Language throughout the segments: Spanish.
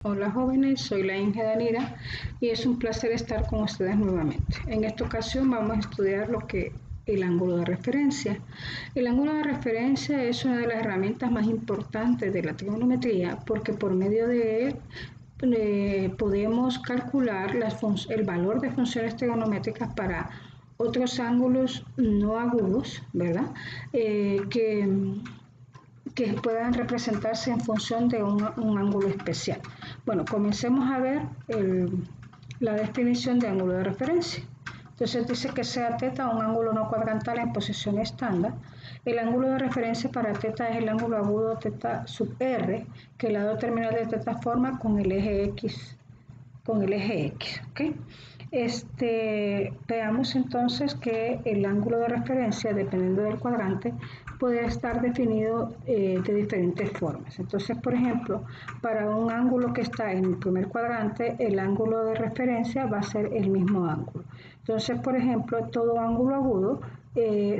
Hola jóvenes, soy la Inge Danira y es un placer estar con ustedes nuevamente. En esta ocasión vamos a estudiar lo que el ángulo de referencia. El ángulo de referencia es una de las herramientas más importantes de la trigonometría porque por medio de él podemos calcular el valor de funciones trigonométricas para otros ángulos no agudos, ¿verdad? Que puedan representarse en función de un ángulo especial. Bueno, comencemos a ver la definición de ángulo de referencia. Entonces dice que sea θ un ángulo no cuadrantal en posición estándar. El ángulo de referencia para θ es el ángulo agudo θ sub r que el lado terminal de θ forma con el eje X. ¿Okay? Veamos entonces que el ángulo de referencia, dependiendo del cuadrante, puede estar definido de diferentes formas. Entonces, por ejemplo, para un ángulo que está en el primer cuadrante, el ángulo de referencia va a ser el mismo ángulo. Entonces, por ejemplo, todo ángulo agudo,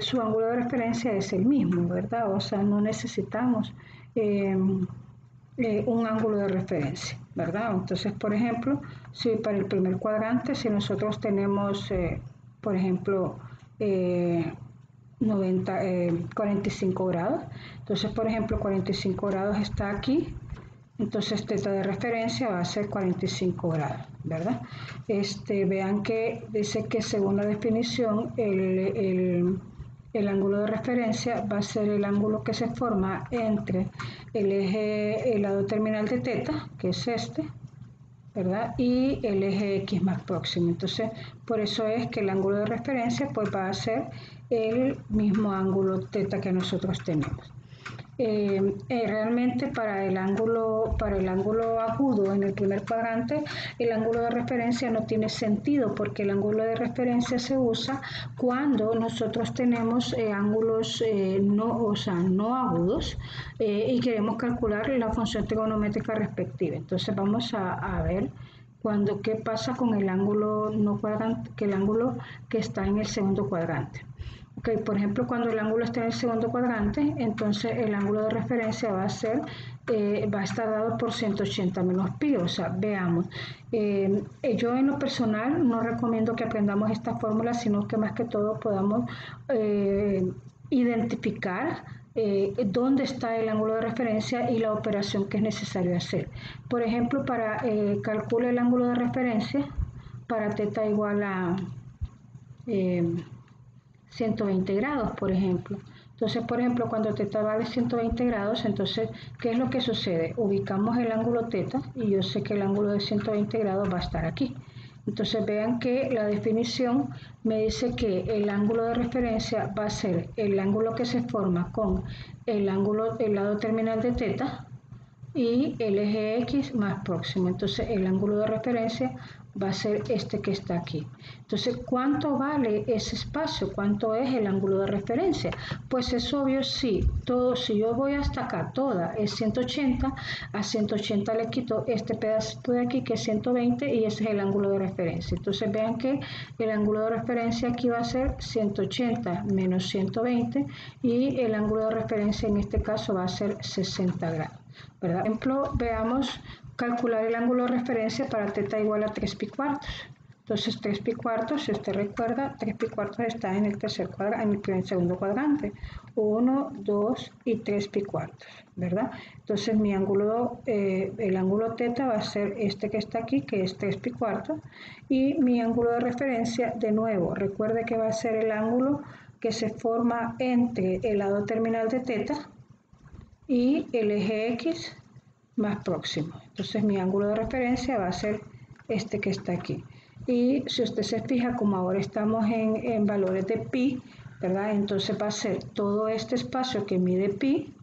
su ángulo de referencia es el mismo, ¿verdad? O sea, no necesitamos un ángulo de referencia, ¿verdad? Entonces, por ejemplo, si para el primer cuadrante, si nosotros tenemos, por ejemplo, 45 grados, entonces, por ejemplo, 45 grados está aquí, entonces θ de referencia va a ser 45 grados, ¿verdad? Vean que dice que según la definición, el ángulo de referencia va a ser el ángulo que se forma entre el lado terminal de θ, que es ¿verdad? Y el eje X más próximo. Entonces, por eso es que el ángulo de referencia pues va a ser el mismo ángulo θ que nosotros tenemos. Realmente para el ángulo agudo en el primer cuadrante, el ángulo de referencia no tiene sentido porque el ángulo de referencia se usa cuando nosotros tenemos ángulos no agudos y queremos calcular la función trigonométrica respectiva. Entonces vamos a ver qué pasa con el ángulo no cuadrante, el ángulo que está en el segundo cuadrante. Okay, por ejemplo, cuando el ángulo está en el segundo cuadrante, entonces el ángulo de referencia va a estar dado por 180 menos pi. O sea, veamos, yo en lo personal no recomiendo que aprendamos esta fórmula, sino que más que todo podamos identificar dónde está el ángulo de referencia y la operación que es necesario hacer. Por ejemplo, para calcular el ángulo de referencia, para θ igual a 120 grados, por ejemplo. Entonces, por ejemplo, cuando θ vale 120 grados, entonces, ¿qué es lo que sucede? Ubicamos el ángulo θ y yo sé que el ángulo de 120 grados va a estar aquí. Entonces, vean que la definición me dice que el ángulo de referencia va a ser el ángulo que se forma con el lado terminal de θ y el eje X más próximo. Entonces el ángulo de referencia va a ser este que está aquí. Entonces, ¿cuánto vale ese espacio? ¿Cuánto es el ángulo de referencia? Pues es obvio, si yo voy hasta acá, toda es 180, a 180 le quito este pedacito de aquí que es 120 y ese es el ángulo de referencia. Entonces vean que el ángulo de referencia aquí va a ser 180 menos 120 y el ángulo de referencia en este caso va a ser 60 grados. ¿Verdad? Por ejemplo, veamos calcular el ángulo de referencia para θ igual a 3 pi cuartos. Entonces 3 pi cuartos, si usted recuerda, 3 pi cuartos está en el segundo cuadrante. 1, 2 y 3 pi cuartos, ¿verdad? Entonces el ángulo θ va a ser este que está aquí, que es 3 pi cuartos, y mi ángulo de referencia, de nuevo, recuerde que va a ser el ángulo que se forma entre el lado terminal de θ y el eje X más próximo. Entonces mi ángulo de referencia va a ser este que está aquí. Y si usted se fija, como ahora estamos en valores de pi, ¿verdad? Entonces va a ser todo este espacio que mide pi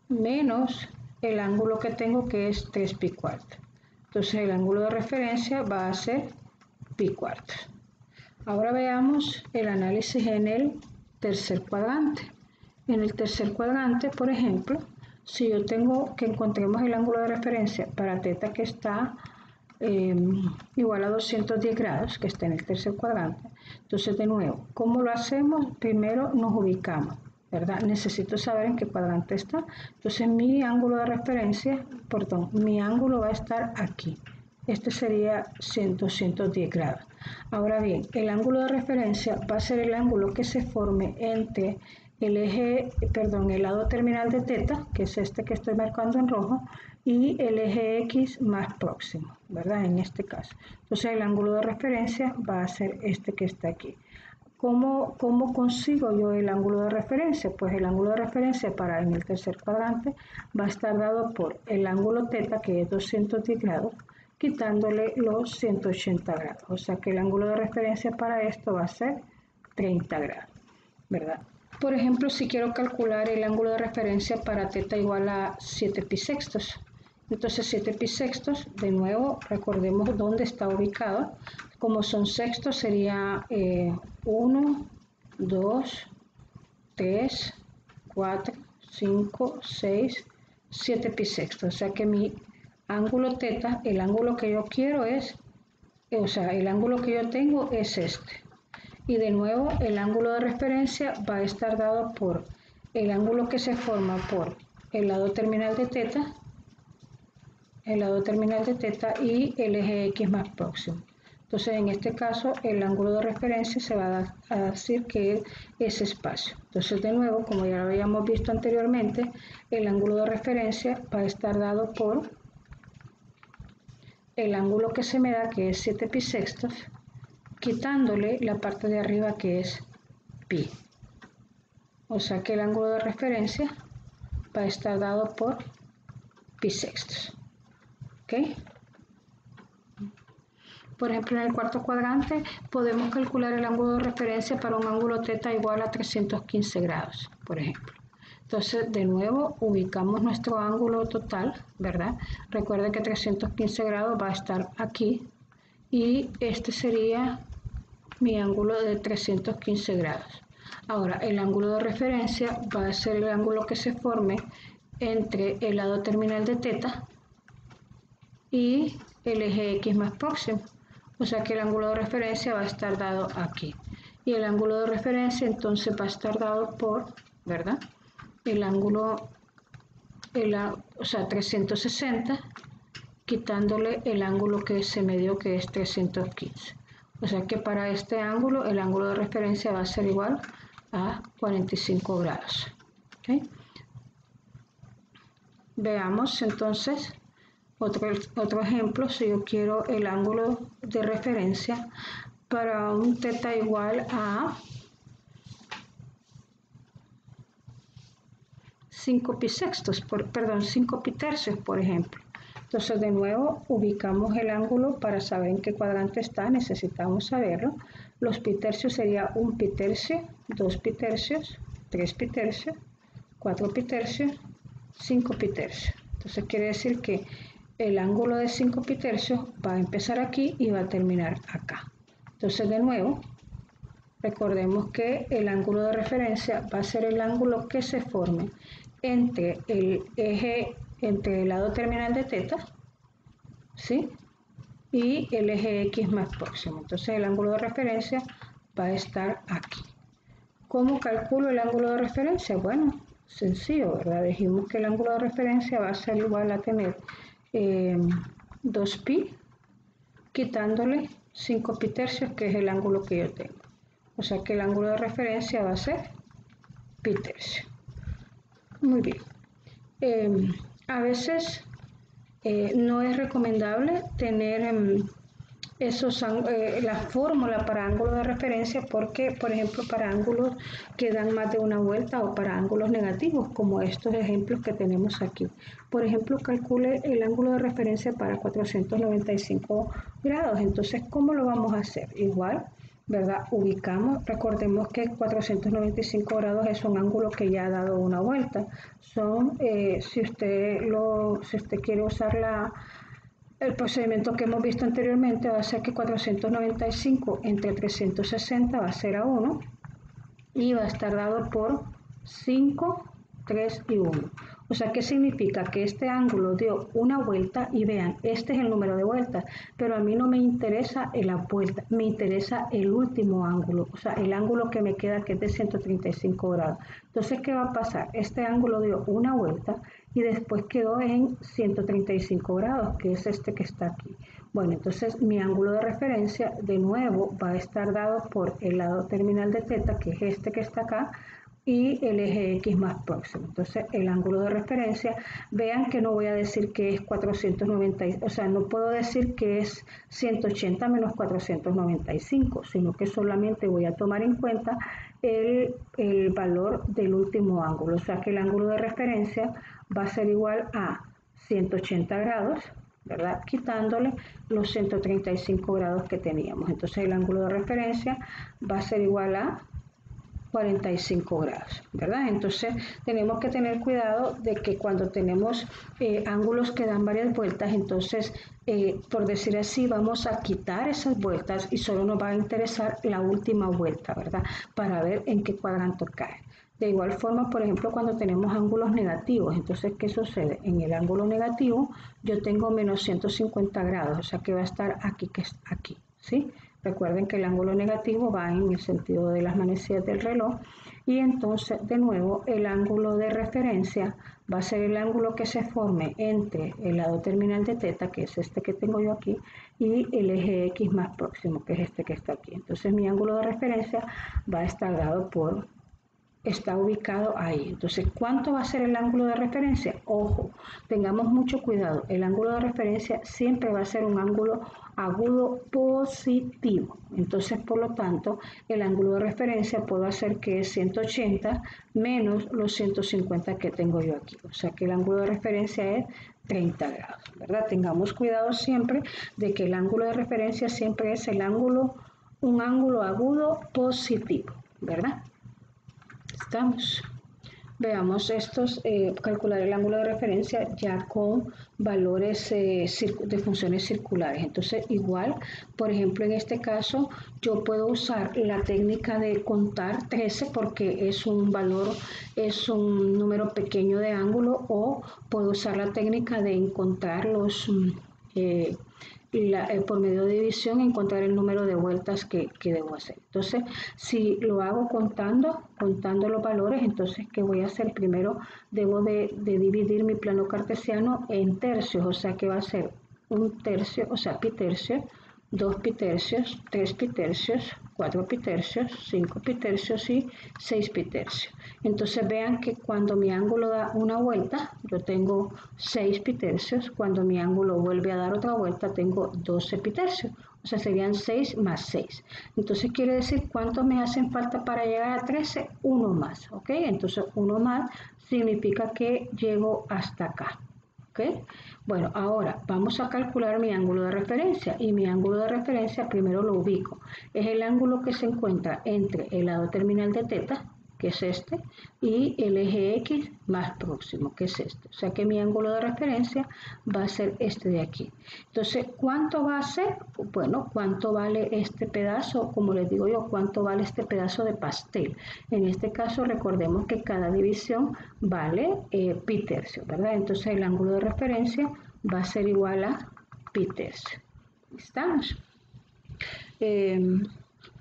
menos el ángulo que tengo, que es 3 pi cuartos. Entonces el ángulo de referencia va a ser pi cuartos. Ahora veamos el análisis en el tercer cuadrante. En el tercer cuadrante, por ejemplo, si yo tengo que encontremos el ángulo de referencia para θ que está igual a 210 grados, que está en el tercer cuadrante, entonces de nuevo, ¿cómo lo hacemos? Primero nos ubicamos. ¿verdad? Necesito saber en qué cuadrante está. Entonces mi ángulo de referencia, perdón, mi ángulo va a estar aquí. Este sería 210 grados. Ahora bien, el ángulo de referencia va a ser el ángulo que se forme entre el eje, perdón, el lado terminal de teta, que es este que estoy marcando en rojo, y el eje X más próximo, ¿verdad? En este caso. Entonces el ángulo de referencia va a ser este que está aquí. ¿Cómo consigo yo el ángulo de referencia? Pues el ángulo de referencia para en el tercer cuadrante va a estar dado por el ángulo teta, que es 210 grados, quitándole los 180 grados. O sea que el ángulo de referencia para esto va a ser 30 grados, ¿verdad? Por ejemplo, si quiero calcular el ángulo de referencia para teta igual a 7 pi sextos. Entonces 7 pi sextos, de nuevo, recordemos dónde está ubicado. Como son sextos, sería 1, 2, 3, 4, 5, 6, 7 pi sextos. O sea que mi ángulo teta, el ángulo que yo quiero es, o sea, el ángulo que yo tengo es este. Y de nuevo, el ángulo de referencia va a estar dado por el ángulo que se forma por el lado terminal de teta, y el eje X más próximo. Entonces, en este caso, el ángulo de referencia se va a decir que es ese espacio. Entonces, de nuevo, como ya lo habíamos visto anteriormente, el ángulo de referencia va a estar dado por el ángulo que se me da, que es 7 pi sextos, quitándole la parte de arriba que es pi. O sea que el ángulo de referencia va a estar dado por pi sextos. ¿Ok? Por ejemplo, en el cuarto cuadrante podemos calcular el ángulo de referencia para un ángulo teta igual a 315 grados, por ejemplo. Entonces, de nuevo, ubicamos nuestro ángulo total, ¿verdad? Recuerden que 315 grados va a estar aquí y este sería mi ángulo de 315 grados. Ahora, el ángulo de referencia va a ser el ángulo que se forme entre el lado terminal de teta y el eje X más próximo. O sea que el ángulo de referencia va a estar dado aquí. Y el ángulo de referencia entonces va a estar dado por, ¿verdad? El ángulo, o sea, 360, quitándole el ángulo que se me dio, que es 315. O sea que para este ángulo, el ángulo de referencia va a ser igual a 45 grados. ¿Okay? Veamos entonces otro ejemplo. Si yo quiero el ángulo de referencia para un teta igual a 5 pi sextos, 5 pi tercios, por ejemplo. Entonces, de nuevo, ubicamos el ángulo para saber en qué cuadrante está. Necesitamos saberlo. Los pi tercios sería 1 pi tercio, 2 pi tercios, 3 pi tercios, 4 pi tercios, 5 pi tercios. Entonces, quiere decir que el ángulo de 5 pi tercios va a empezar aquí y va a terminar acá. Entonces, de nuevo, recordemos que el ángulo de referencia va a ser el ángulo que se forme entre el lado terminal de teta, ¿sí? Y el eje X más próximo. Entonces el ángulo de referencia va a estar aquí. ¿Cómo calculo el ángulo de referencia? Bueno, sencillo, ¿verdad? Dijimos que el ángulo de referencia va a ser igual a tener 2pi, quitándole 5 pi tercios, que es el ángulo que yo tengo. O sea que el ángulo de referencia va a ser pi tercio. Muy bien. A veces no es recomendable tener la fórmula para ángulos de referencia porque, por ejemplo, para ángulos que dan más de una vuelta o para ángulos negativos, como estos ejemplos que tenemos aquí. Por ejemplo, calcule el ángulo de referencia para 495 grados. Entonces, ¿cómo lo vamos a hacer? Igual, ¿verdad? Ubicamos, recordemos que 495 grados es un ángulo que ya ha dado una vuelta. Si usted quiere usar el procedimiento que hemos visto anteriormente, va a ser que 495 entre 360 va a ser a 1 y va a estar dado por 5, 3 y 1. O sea, ¿qué significa? Que este ángulo dio una vuelta y vean, este es el número de vueltas, pero a mí no me interesa la vuelta, me interesa el último ángulo, o sea, el ángulo que me queda que es de 135 grados. Entonces, ¿qué va a pasar? Este ángulo dio una vuelta y después quedó en 135 grados, que es este que está aquí. Bueno, entonces mi ángulo de referencia de nuevo va a estar dado por el lado terminal de θ, que es este que está acá, y el eje X más próximo. Entonces el ángulo de referencia, vean que no voy a decir que es 490, o sea, no puedo decir que es 180 menos 495, sino que solamente voy a tomar en cuenta el valor del último ángulo. O sea que el ángulo de referencia va a ser igual a 180 grados, ¿verdad? Quitándole los 135 grados que teníamos. Entonces el ángulo de referencia va a ser igual a 45 grados, ¿verdad? Entonces tenemos que tener cuidado de que cuando tenemos ángulos que dan varias vueltas, entonces por decir así, vamos a quitar esas vueltas y solo nos va a interesar la última vuelta, ¿verdad? Para ver en qué cuadrante cae. De igual forma, por ejemplo, cuando tenemos ángulos negativos, entonces, ¿qué sucede? En el ángulo negativo yo tengo menos 150 grados, o sea que va a estar aquí, que es aquí, ¿sí? Recuerden que el ángulo negativo va en el sentido de las manecillas del reloj y entonces de nuevo el ángulo de referencia va a ser el ángulo que se forme entre el lado terminal de θ, que es este que tengo yo aquí, y el eje X más próximo, que es este que está aquí. Entonces mi ángulo de referencia va a estar dado por... está ubicado ahí. Entonces, ¿cuánto va a ser el ángulo de referencia? Ojo, tengamos mucho cuidado. El ángulo de referencia siempre va a ser un ángulo agudo positivo. Entonces, por lo tanto, el ángulo de referencia puedo hacer que es 180 menos los 150 que tengo yo aquí. O sea, que el ángulo de referencia es 30 grados, ¿verdad? Tengamos cuidado siempre de que el ángulo de referencia siempre es un ángulo agudo positivo, ¿verdad? Estamos. Veamos estos, calcular el ángulo de referencia ya con valores de funciones circulares. Entonces, igual, por ejemplo, en este caso, yo puedo usar la técnica de contar 13 porque es un valor, es un número pequeño de ángulo, o puedo usar la técnica de encontrar los... por medio de división encontrar el número de vueltas que debo hacer. Entonces, si lo hago contando los valores, entonces, ¿qué voy a hacer? Primero, debo de dividir mi plano cartesiano en tercios, o sea, que va a ser un tercio, o sea, pi tercio, 2 pi tercios, 3 pi tercios, 4 pi tercios, 5 pi tercios y 6 pi tercios. Entonces vean que cuando mi ángulo da una vuelta, yo tengo 6 pi tercios. Cuando mi ángulo vuelve a dar otra vuelta, tengo 12 pi tercios. O sea, serían 6 más 6. Entonces quiere decir cuántos me hacen falta para llegar a 13. Uno más, ¿ok? Entonces uno más significa que llego hasta acá. ¿Okay? Bueno, ahora vamos a calcular mi ángulo de referencia, y mi ángulo de referencia primero lo ubico. Es el ángulo que se encuentra entre el lado terminal de θ, que es este, y el eje X más próximo, que es este. O sea que mi ángulo de referencia va a ser este de aquí. Entonces, ¿cuánto va a ser? Bueno, ¿cuánto vale este pedazo? Como les digo yo, ¿cuánto vale este pedazo de pastel? En este caso, recordemos que cada división vale pi tercio, ¿verdad? Entonces, el ángulo de referencia va a ser igual a pi tercio. ¿Estamos?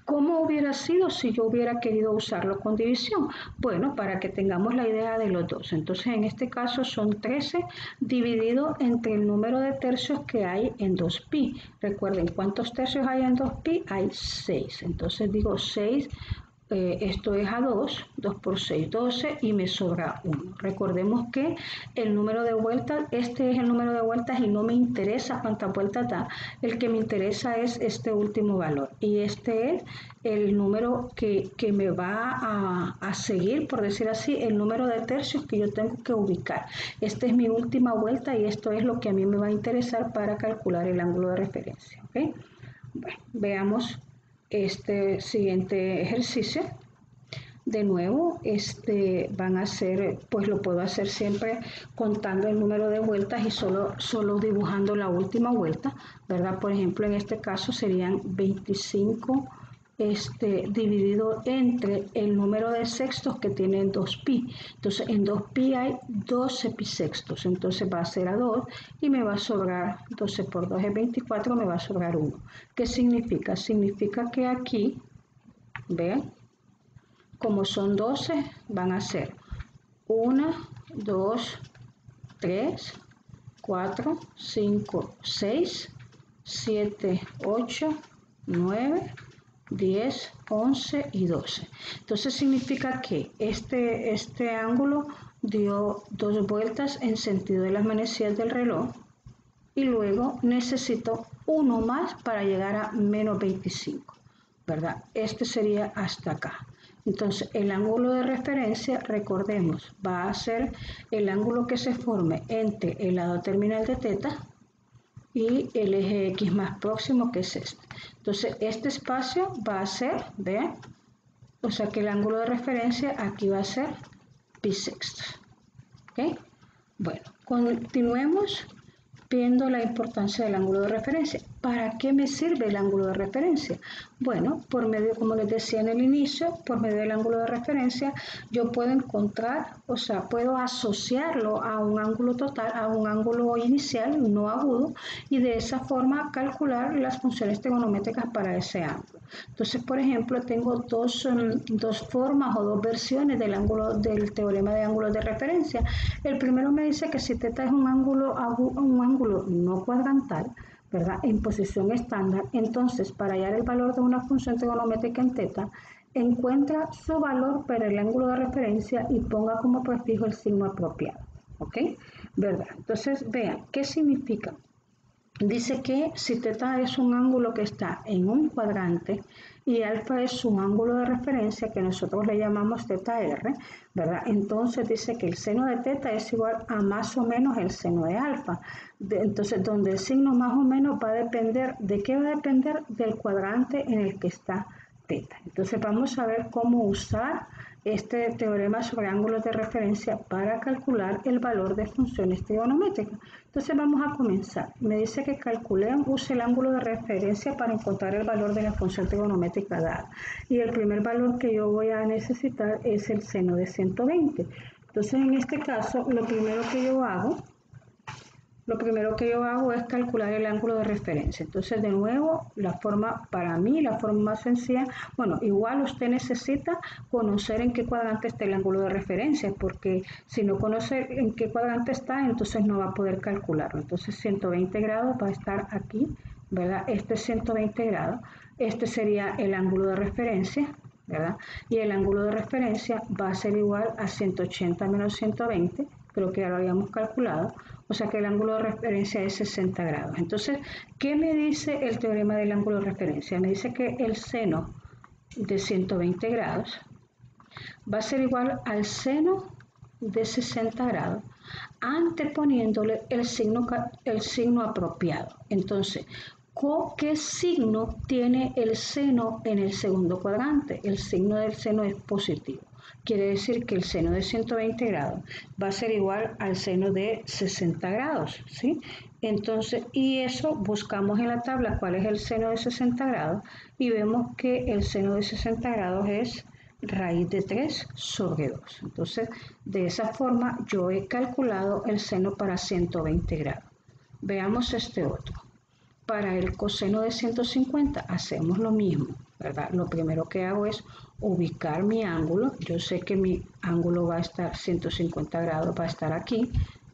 ¿Cómo hubiera sido si yo hubiera querido usarlo con división? Bueno, para que tengamos la idea de los dos. Entonces, en este caso son 13 dividido entre el número de tercios que hay en 2pi. Recuerden, ¿cuántos tercios hay en 2pi? Hay 6. Entonces digo 6, esto es a 2, 2 por 6, 12 y me sobra 1. Recordemos que el número de vueltas, este es el número de vueltas y no me interesa cuántas vueltas da. El que me interesa es este último valor, y este es el número que me va a seguir, por decir así, el número de tercios que yo tengo que ubicar. Esta es mi última vuelta y esto es lo que a mí me va a interesar para calcular el ángulo de referencia. ¿Okay? Bueno, veamos este siguiente ejercicio. De nuevo, van a ser, pues lo puedo hacer siempre contando el número de vueltas y solo dibujando la última vuelta, ¿verdad? Por ejemplo, en este caso serían 25 dividido entre el número de sextos que tienen 2pi. Entonces en 2pi hay 12 pi sextos, entonces va a ser a 2 y me va a sobrar 12 por 2 es 24, me va a sobrar 1. ¿Qué significa? Significa que aquí, vean, como son 12, van a ser 1, 2, 3, 4, 5, 6, 7, 8, 9, 10, 11 y 12. Entonces significa que este ángulo dio 2 vueltas en sentido de las manecillas del reloj y luego necesito uno más para llegar a menos 25, ¿verdad? Este sería hasta acá. Entonces el ángulo de referencia, recordemos, va a ser el ángulo que se forme entre el lado terminal de teta y el eje X más próximo, que es este. Entonces este espacio va a ser, vean, o sea que el ángulo de referencia aquí va a ser pi sextos. ¿Ok? Bueno, continuemos viendo la importancia del ángulo de referencia. ¿Para qué me sirve el ángulo de referencia? Bueno, por medio, como les decía en el inicio, por medio del ángulo de referencia, yo puedo encontrar, o sea, puedo asociarlo a un ángulo total, a un ángulo inicial, no agudo, y de esa forma calcular las funciones trigonométricas para ese ángulo. Entonces, por ejemplo, tengo dos formas o dos versiones del teorema de ángulos de referencia. El primero me dice que si θ es un ángulo no cuadrantal, ¿verdad?, en posición estándar, entonces para hallar el valor de una función trigonométrica en θ, encuentra su valor para el ángulo de referencia y ponga como prefijo el signo apropiado. ¿Ok? ¿Verdad? Entonces, vean, ¿qué significa? Dice que si θ es un ángulo que está en un cuadrante y alfa es un ángulo de referencia que nosotros le llamamos θr, ¿verdad? Entonces dice que el seno de θ es igual a más o menos el seno de alfa. Entonces, donde el signo más o menos va a depender, ¿de qué va a depender? Del cuadrante en el que está θ. Entonces vamos a ver cómo usar este teorema sobre ángulos de referencia para calcular el valor de funciones trigonométricas. Entonces vamos a comenzar. Me dice que use el ángulo de referencia para encontrar el valor de la función trigonométrica dada. Y el primer valor que yo voy a necesitar es el seno de 120. Entonces en este caso lo primero que yo hago es calcular el ángulo de referencia. Entonces, de nuevo, para mí, la forma más sencilla, bueno, igual usted necesita conocer en qué cuadrante está el ángulo de referencia, porque si no conoce en qué cuadrante está, entonces no va a poder calcularlo. Entonces, 120 grados va a estar aquí, ¿verdad? Este es 120 grados. Este sería el ángulo de referencia, ¿verdad? Y el ángulo de referencia va a ser igual a 180 menos 120, creo que ya lo habíamos calculado, o sea que el ángulo de referencia es 60 grados. Entonces, ¿qué me dice el teorema del ángulo de referencia? Me dice que el seno de 120 grados va a ser igual al seno de 60 grados, anteponiéndole el signo apropiado. Entonces, ¿qué signo tiene el seno en el segundo cuadrante? El signo del seno es positivo. Quiere decir que el seno de 120 grados va a ser igual al seno de 60 grados, ¿sí? Entonces, y eso buscamos en la tabla cuál es el seno de 60 grados y vemos que el seno de 60 grados es raíz de 3 sobre 2. Entonces, de esa forma yo he calculado el seno para 120 grados. Veamos este otro. Para el coseno de 150 hacemos lo mismo, ¿verdad? Lo primero que hago es ubicar mi ángulo. Yo sé que mi ángulo va a estar 150 grados, va a estar aquí,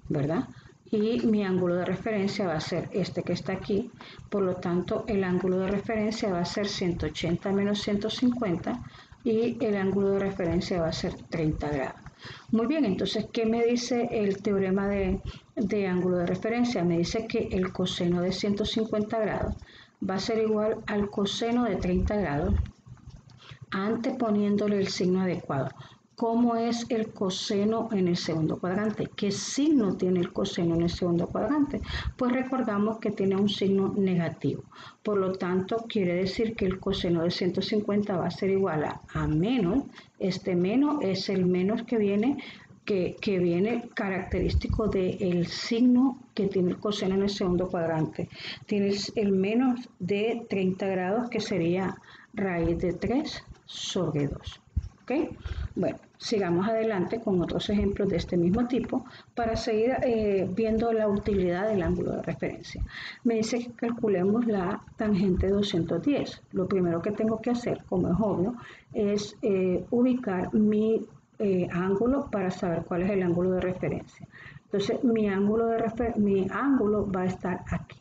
¿verdad? Y mi ángulo de referencia va a ser este que está aquí. Por lo tanto, el ángulo de referencia va a ser 180 menos 150 y el ángulo de referencia va a ser 30 grados. Muy bien, entonces, ¿qué me dice el teorema de ángulo de referencia? Me dice que el coseno de 150 grados va a ser igual al coseno de 30 grados, anteponiéndole el signo adecuado. ¿Cómo es el coseno en el segundo cuadrante? ¿Qué signo tiene el coseno en el segundo cuadrante? Pues recordamos que tiene un signo negativo. Por lo tanto, quiere decir que el coseno de 150 va a ser igual a menos. Este menos es el menos que viene que viene característico del signo que tiene el coseno en el segundo cuadrante. Tienes el menos de 30 grados, que sería raíz de 3 sobre 2. ¿Ok? Bueno, sigamos adelante con otros ejemplos de este mismo tipo para seguir viendo la utilidad del ángulo de referencia. Me dice que calculemos la tangente de 210. Lo primero que tengo que hacer, como es obvio, es ubicar mi ángulo para saber cuál es el ángulo de referencia. Entonces mi ángulo va a estar aquí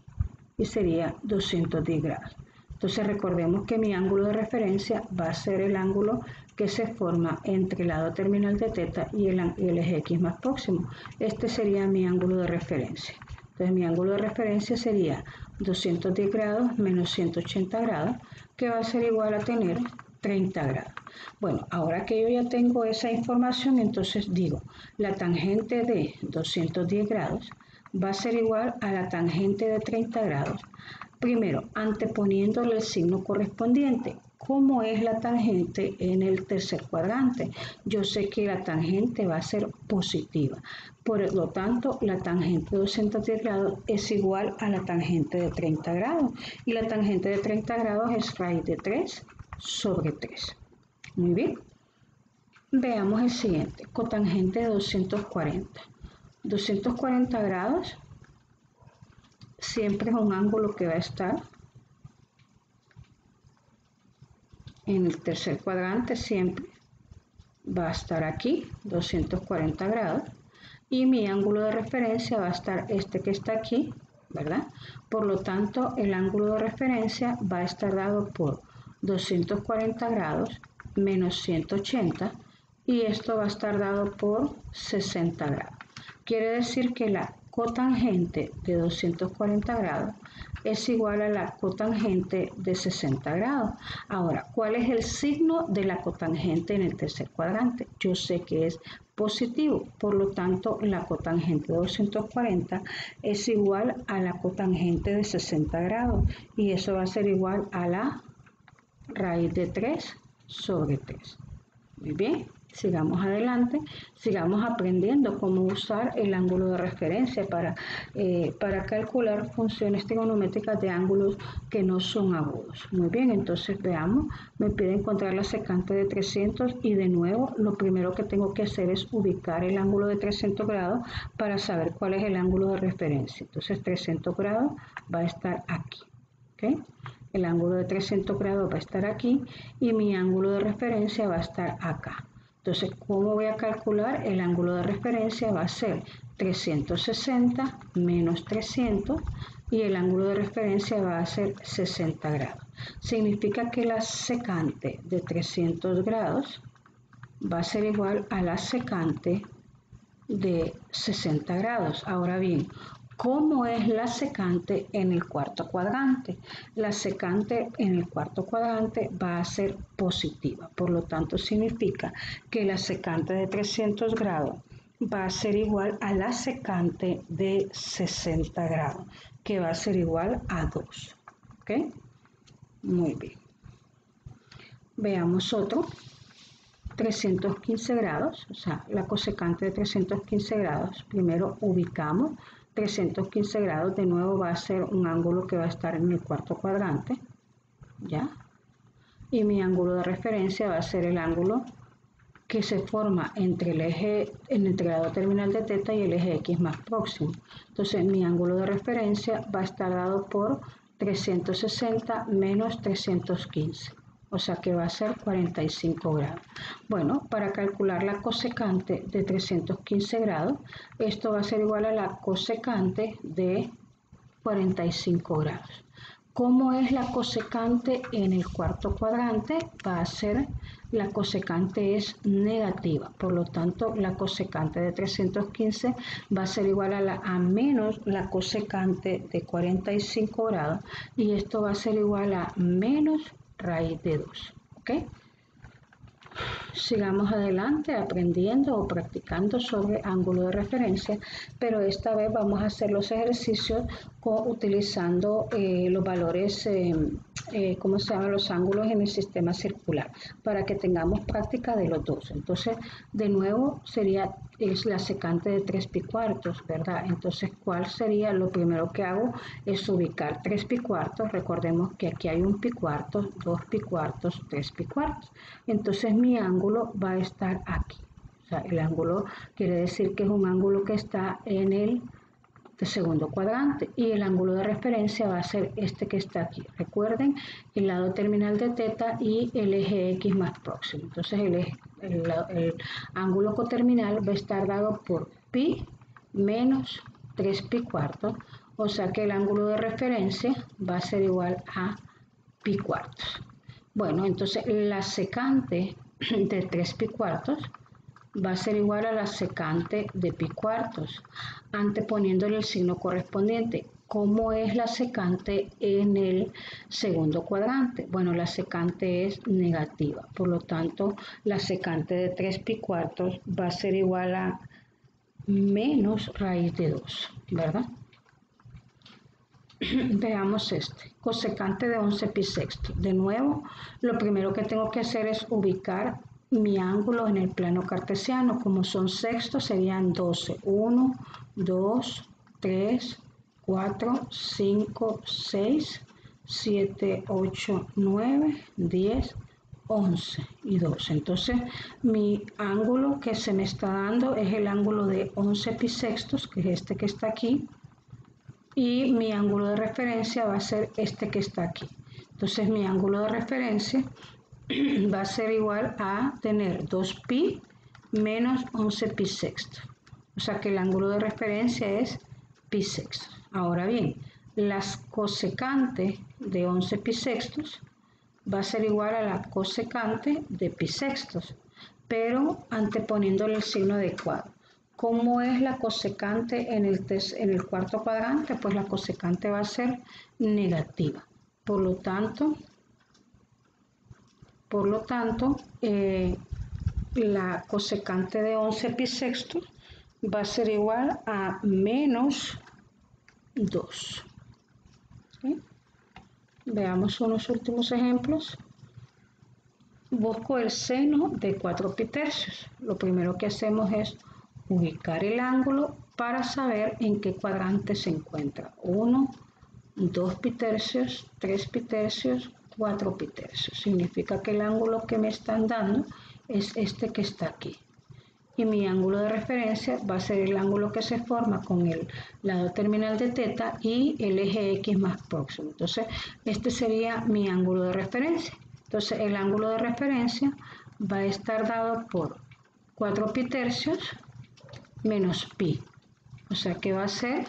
y sería 210 grados. Entonces recordemos que mi ángulo de referencia va a ser el ángulo que se forma entre el lado terminal de θ y el eje X más próximo. Este sería mi ángulo de referencia. Entonces mi ángulo de referencia sería 210 grados menos 180 grados, que va a ser igual a tener 30 grados. Bueno, ahora que yo ya tengo esa información, entonces digo, la tangente de 210 grados va a ser igual a la tangente de 30 grados. Primero, anteponiéndole el signo correspondiente. ¿Cómo es la tangente en el tercer cuadrante? Yo sé que la tangente va a ser positiva. Por lo tanto, la tangente de 210 grados es igual a la tangente de 30 grados. Y la tangente de 30 grados es raíz de 3 sobre 3. Muy bien. Veamos el siguiente. Cotangente de 240. 240 grados siempre es un ángulo que va a estar en el tercer cuadrante, siempre va a estar aquí, 240 grados, y mi ángulo de referencia va a estar este que está aquí, ¿verdad? Por lo tanto, el ángulo de referencia va a estar dado por 240 grados menos 180, y esto va a estar dado por 60 grados. Quiere decir que la cotangente de 240 grados es igual a la cotangente de 60 grados. Ahora, ¿cuál es el signo de la cotangente en el tercer cuadrante? Yo sé que es positivo, por lo tanto, la cotangente de 240 es igual a la cotangente de 60 grados, y eso va a ser igual a la raíz de 3 sobre 3. Muy bien. Sigamos adelante, sigamos aprendiendo cómo usar el ángulo de referencia para calcular funciones trigonométricas de ángulos que no son agudos. Muy bien, entonces veamos, me pide encontrar la secante de 300 y de nuevo lo primero que tengo que hacer es ubicar el ángulo de 300 grados para saber cuál es el ángulo de referencia. Entonces 300 grados va a estar aquí, ¿ok? El ángulo de 300 grados va a estar aquí y mi ángulo de referencia va a estar acá. Entonces, ¿cómo voy a calcular? El ángulo de referencia va a ser 360 menos 300 y el ángulo de referencia va a ser 60 grados. Significa que la secante de 300 grados va a ser igual a la secante de 60 grados. Ahora bien, ¿cómo es la secante en el cuarto cuadrante? La secante en el cuarto cuadrante va a ser positiva, por lo tanto significa que la secante de 300 grados va a ser igual a la secante de 60 grados, que va a ser igual a 2. ¿Ok? Muy bien. Veamos otro. 315 grados, o sea, la cosecante de 315 grados. Primero ubicamos 315 grados, de nuevo va a ser un ángulo que va a estar en el cuarto cuadrante, ¿ya? Y mi ángulo de referencia va a ser el ángulo que se forma entre el lado terminal de θ y el eje X más próximo. Entonces mi ángulo de referencia va a estar dado por 360 menos 315. O sea que va a ser 45 grados. Bueno, para calcular la cosecante de 315 grados, esto va a ser igual a la cosecante de 45 grados. ¿Cómo es la cosecante en el cuarto cuadrante? Va a ser, la cosecante es negativa, por lo tanto la cosecante de 315 va a ser igual a menos la cosecante de 45 grados y esto va a ser igual a menos raíz de 2, ¿ok? Sigamos adelante aprendiendo o practicando sobre ángulo de referencia, pero esta vez vamos a hacer los ejercicios utilizando los valores, ¿cómo se llaman? Los ángulos en el sistema circular, para que tengamos práctica de los dos. Entonces, de nuevo, sería es la secante de 3 pi cuartos, ¿verdad? Entonces, ¿cuál sería? Lo primero que hago es ubicar 3 pi cuartos. Recordemos que aquí hay un pi cuartos, 2 pi cuartos, 3 pi cuartos. Entonces, mi ángulo va a estar aquí. O sea, el ángulo quiere decir que es un ángulo que está en el segundo cuadrante y el ángulo de referencia va a ser este que está aquí. Recuerden el lado terminal de teta y el eje X más próximo. Entonces el ángulo coterminal va a estar dado por pi menos 3 pi cuartos, o sea que el ángulo de referencia va a ser igual a pi cuartos. Bueno, entonces la secante de 3 pi cuartos va a ser igual a la secante de pi cuartos, anteponiéndole el signo correspondiente. ¿Cómo es la secante en el segundo cuadrante? Bueno, la secante es negativa, por lo tanto, la secante de 3 pi cuartos va a ser igual a menos raíz de 2, ¿verdad? Veamos este, cosecante de 11 pi sextos. De nuevo, lo primero que tengo que hacer es ubicar mi ángulo en el plano cartesiano. Como son sextos, serían 12. 1, 2, 3, 4, 5, 6, 7, 8, 9, 10, 11 y 12. Entonces, mi ángulo que se me está dando es el ángulo de 11 pi sextos, que es este que está aquí. Y mi ángulo de referencia va a ser este que está aquí. Entonces mi ángulo de referencia va a ser igual a tener 2pi menos 11 pi sextos. O sea que el ángulo de referencia es pi sextos. Ahora bien, la cosecante de 11 pi sextos va a ser igual a la cosecante de pi sextos, pero anteponiéndole el signo adecuado. ¿Cómo es la cosecante en el cuarto cuadrante? Pues la cosecante va a ser negativa. Por lo tanto, la cosecante de 11 pi sextos va a ser igual a menos 2. ¿Sí? Veamos unos últimos ejemplos. Busco el seno de 4 pi tercios. Lo primero que hacemos es ubicar el ángulo para saber en qué cuadrante se encuentra. 1, 2 pi tercios, 3 pi tercios, 4 pi tercios. Significa que el ángulo que me están dando es este que está aquí. Y mi ángulo de referencia va a ser el ángulo que se forma con el lado terminal de teta y el eje X más próximo. Entonces, este sería mi ángulo de referencia. Entonces, el ángulo de referencia va a estar dado por 4 pi tercios menos pi, o sea que va a ser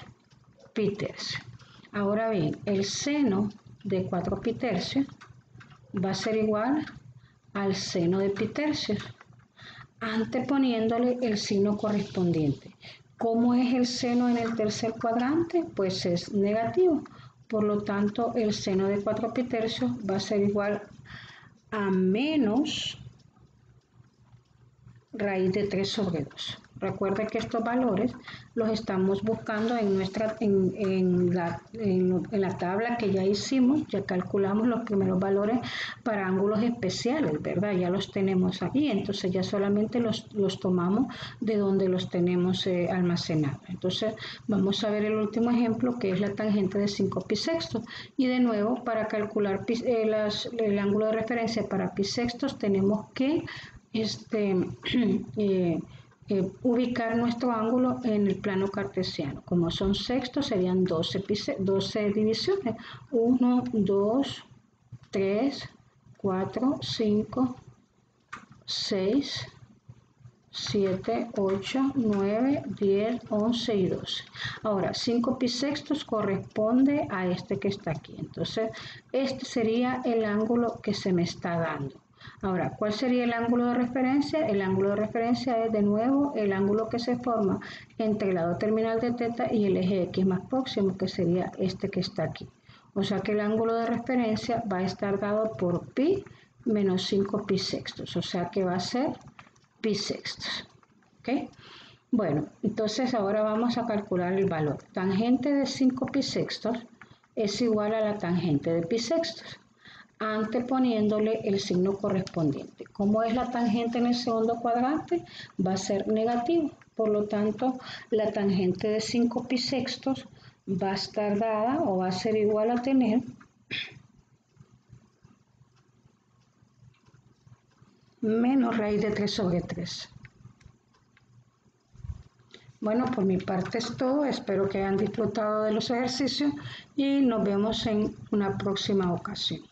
pi tercio. Ahora bien, el seno de 4 pi tercios va a ser igual al seno de pi tercios, anteponiéndole el signo correspondiente. ¿Cómo es el seno en el tercer cuadrante? Pues es negativo, por lo tanto el seno de 4 pi tercios va a ser igual a menos raíz de 3 sobre 2. Recuerden que estos valores los estamos buscando en la tabla que ya hicimos, ya calculamos los primeros valores para ángulos especiales, ¿verdad? Ya los tenemos aquí, entonces ya solamente los tomamos de donde los tenemos almacenados. Entonces vamos a ver el último ejemplo, que es la tangente de 5 pi sextos. Y de nuevo, para calcular el ángulo de referencia para pi sextos tenemos que ubicar nuestro ángulo en el plano cartesiano. Como son sextos, serían 12 divisiones. 1, 2, 3, 4, 5, 6, 7, 8, 9, 10, 11 y 12. Ahora, 5 pi sextos corresponde a este que está aquí. Entonces, este sería el ángulo que se me está dando. Ahora, ¿cuál sería el ángulo de referencia? El ángulo de referencia es de nuevo el ángulo que se forma entre el lado terminal de teta y el eje X más próximo, que sería este que está aquí. O sea que el ángulo de referencia va a estar dado por pi menos 5 pi sextos, o sea que va a ser pi sextos. ¿Ok? Bueno, entonces ahora vamos a calcular el valor. Tangente de 5 pi sextos es igual a la tangente de pi sextos, anteponiéndole el signo correspondiente. ¿Cómo es la tangente en el segundo cuadrante? Va a ser negativo. Por lo tanto, la tangente de 5 pi sextos va a estar dada o va a ser igual a tener menos raíz de 3 sobre 3. Bueno, por mi parte es todo. Espero que hayan disfrutado de los ejercicios y nos vemos en una próxima ocasión.